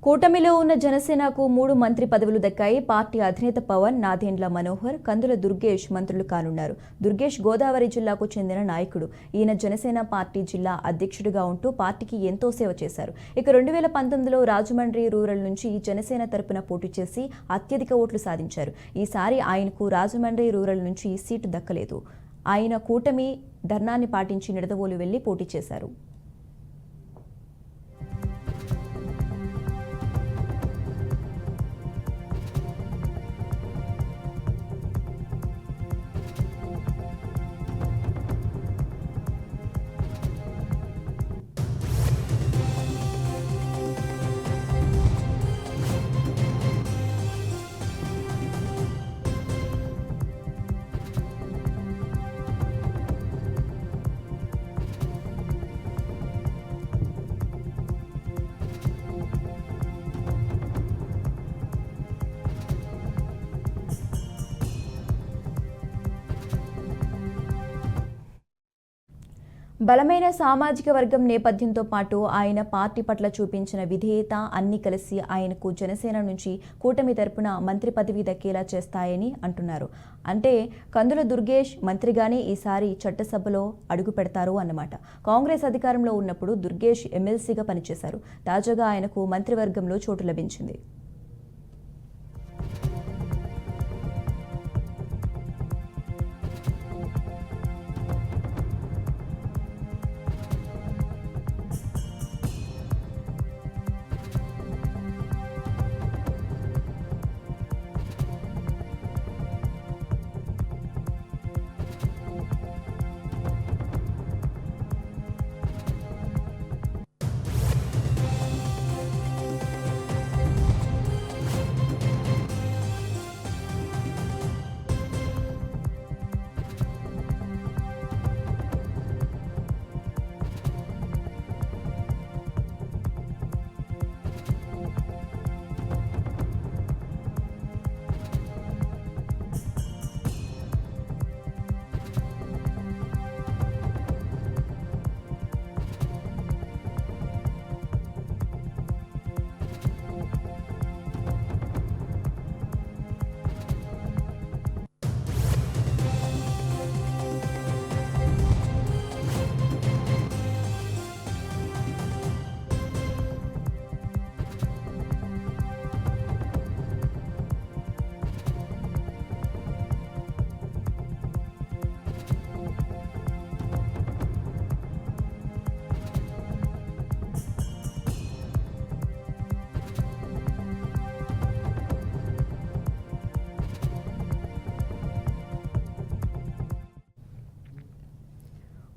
కూటమిలో ఉన్న జనసేనకు 3 మంత్రి పదవులు దక్కాయి. పార్టీ అధినేత పవన్, నాదెండ్ల మనోహర్, కందుల దుర్గేష్ మంత్రులు కానున్నారు. దుర్గేష్ గోదావరి జిల్లాకు చెందిన నాయకుడు. ఈయన జనసేన పార్టీ జిల్లా అధ్యక్షుడిగా ఉంటూ పార్టీకి ఎంతో సేవ చేశారు. ఇక 2019లో రాజమండ్రి రూరల్ నుంచి జనసేన తరపున పోటీ చేసి అత్యధిక ఓట్లు సాధించారు. ఈసారి ఆయనకు రాజమండ్రి రూరల్ నుంచి సీటు దక్కలేదు. ఆయన కూటమి ధర్నాన్ని పాటించి నిడదవోలు వెళ్లి పోటీ చేశారు. బలమైన సామాజిక వర్గం నేపథ్యంతో పాటు ఆయన పార్టీ పట్ల చూపించిన విధేయత అన్ని కలిసి ఆయనకు జనసేన నుంచి కూటమి తరపున మంత్రి పదవి దక్కేలా చేస్తాయని అంటున్నారు. అంటే కందుల దుర్గేష్ మంత్రిగానే ఈసారి చట్టసభలో అడుగు పెడతారు అన్నమాట. కాంగ్రెస్ అధికారంలో ఉన్నప్పుడు దుర్గేష్ ఎమ్మెల్సీగా పనిచేశారు. తాజాగా ఆయనకు మంత్రివర్గంలో చోటు లభించింది.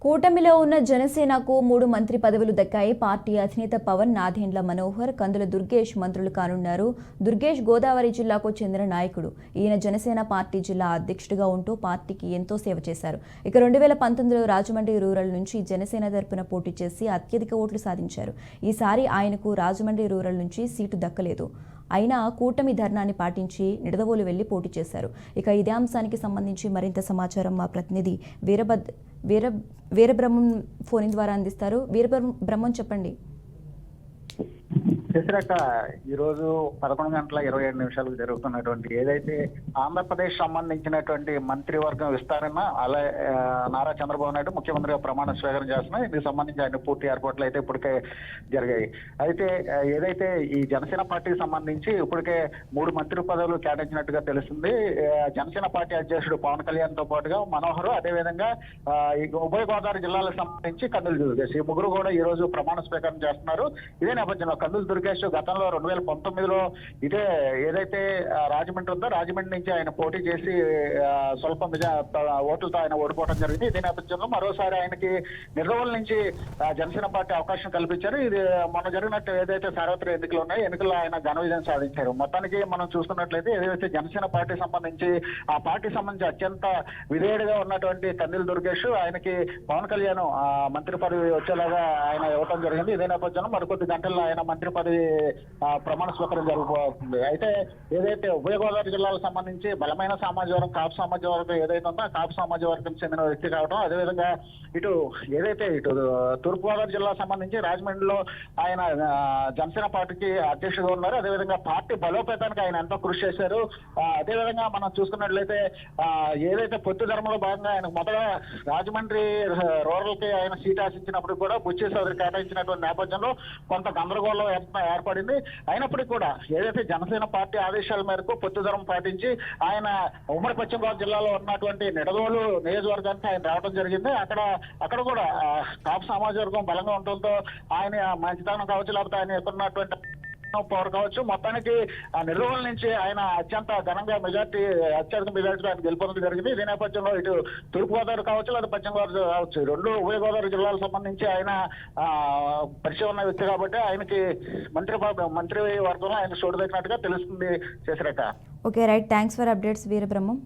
కూటమిలో ఉన్న జనసేనకు 3 మంత్రి పదవులు దక్కాయి. పార్టీ అధినేత పవన్, నాదెండ్ల మనోహర్, కందుల దుర్గేష్ మంత్రులు కానున్నారు. దుర్గేష్ గోదావరి జిల్లాకు చెందిన నాయకుడు. ఈయన జనసేన పార్టీ జిల్లా అధ్యక్షుడిగా ఉంటూ పార్టీకి ఎంతో సేవ చేశారు. ఇక 2019లో రాజమండ్రి రూరల్ నుంచి జనసేన తరపున పోటీ చేసి అత్యధిక ఓట్లు సాధించారు. ఈసారి ఆయనకు రాజమండ్రి రూరల్ నుంచి సీటు దక్కలేదు. అయినా కూటమి ధర్నాన్ని పాటించి నిడదవోలు వెళ్లి పోటీ చేశారు. ఇక ఇదే అంశానికి సంబంధించి మరింత సమాచారం మా ప్రతినిధి వీరబ్రహ్మం ఫోన్ ద్వారా అందిస్తారు. వీరబ్రహ్మం చెప్పండి. శశిరేఖ, ఈరోజు 11:27 జరుగుతున్నటువంటి ఏదైతే ఆంధ్రప్రదేశ్ సంబంధించినటువంటి మంత్రివర్గం విస్తరణ అలా నారా చంద్రబాబు నాయుడు ముఖ్యమంత్రిగా ప్రమాణ స్వీకారం చేస్తున్నారు. ఇందుకు సంబంధించి ఆయన పూర్తి ఏర్పాట్లు అయితే ఇప్పటికే జరిగాయి. అయితే ఏదైతే ఈ జనసేన పార్టీకి సంబంధించి ఇప్పటికే 3 మంత్రి పదవులు కేటాయించినట్టుగా తెలుస్తుంది. జనసేన పార్టీ అధ్యక్షుడు పవన్ కళ్యాణ్ తో పాటుగా మనోహర్, అదేవిధంగా ఉభయ గోదావరి జిల్లాలకు సంబంధించి కందుల దుర్గేష్, ఈ ముగ్గురు కూడా ఈ రోజు ప్రమాణ స్వీకారం చేస్తున్నారు. ఇదే నేపథ్యంలో కందుల దుర్గేష్ గతంలో 2019లో ఇదే ఏదైతే రాజమండ్రి ఉందో రాజమండ్రి నుంచి ఆయన పోటీ చేసి స్వల్ప ఓట్లతో ఆయన ఓడిపోవడం జరిగింది. ఇదే నేపథ్యంలో మరోసారి ఆయనకి నిడదవోలు నుంచి జనసేన పార్టీ అవకాశం కల్పించారు. ఇది మొన్న జరిగినట్టు ఏదైతే సార్వత్రిక ఎన్నికలు ఉన్నాయో ఎన్నికల్లో ఆయన ఘన విజయం సాధించారు. మొత్తానికి మనం చూసుకున్నట్లయితే ఏదైతే జనసేన పార్టీ సంబంధించి ఆ పార్టీ సంబంధించి అత్యంత విధేయుడిగా ఉన్నటువంటి కందుల దుర్గేష్ ఆయనకి పవన్ కళ్యాణ్ మంత్రి పదవి వచ్చేలాగా ఆయన ఇవ్వడం జరిగింది. ఇదే నేపథ్యంలో మరికొద్ది గంటల్లో ఆయన మంత్రి పదవి మంత్రి ప్రమాణ స్వీకారం జరగబోతుంది. అయితే ఏదైతే ఉభయ గోదావరి జిల్లాలకు సంబంధించి బలమైన సామాజిక వర్గం కాపు సామాజిక వర్గం ఏదైతే ఉందో ఆ కాపు సామాజిక వర్గం చెందిన వ్యక్తి కావడం, అదేవిధంగా ఇటు తూర్పుగోదావరి జిల్లాకు సంబంధించి రాజమండ్రిలో ఆయన జనసేన పార్టీకి అధ్యక్షుడిగా ఉన్నారు. అదేవిధంగా పార్టీ బలోపేతానికి ఆయన ఎంతో కృషి చేశారు. అదేవిధంగా మనం చూసుకున్నట్లయితే ఏదైతే పొత్తు ధర్మంలో భాగంగా ఆయన మొదట రాజమండ్రి రూరల్ కి ఆయన సీట్ ఆశించినప్పుడు కూడా బుచ్చి చౌదరి కేటాయించినటువంటి నేపథ్యంలో కొంత గందరగోళం ఏర్పడింది. అయినప్పటికీ కూడా ఏదైతే జనసేన పార్టీ ఆదేశాల మేరకు పొత్తు ధర్మం పాటించి ఆయన ఉమ్మడి పశ్చిమ గోదావరి జిల్లాలో ఉన్నటువంటి నిడదవోలు నియోజకవర్గానికి ఆయన రావడం జరిగింది. అక్కడ కూడా కాపు సామాజిక వర్గం బలంగా ఉండటంతో ఆయన మంచితనం కావచ్చు, లేకపోతే ఆయన ఎక్కడున్నటువంటి పవర్ కావచ్చు, మొత్తానికి నిడదవోలు నుంచి ఆయన అత్యంత ఘనంగా అత్యధిక మెజార్టీతో ఆయన గెలుపొందడం జరిగింది. ఇదే నేపథ్యంలో ఇటు తూర్పుగోదావరి కావచ్చు, లేదా పశ్చిమ గోదావరి కావచ్చు, రెండు ఉభయ గోదావరి జిల్లాలకు సంబంధించి ఆయన పరిచయం ఉన్న వ్యక్తి కాబట్టి ఆయనకి మంత్రి వర్గంలో ఆయన చోటు దక్కినట్టుగా తెలుస్తుంది. చేసినట్ట. Okay right, thanks for updates Veerabrahmam.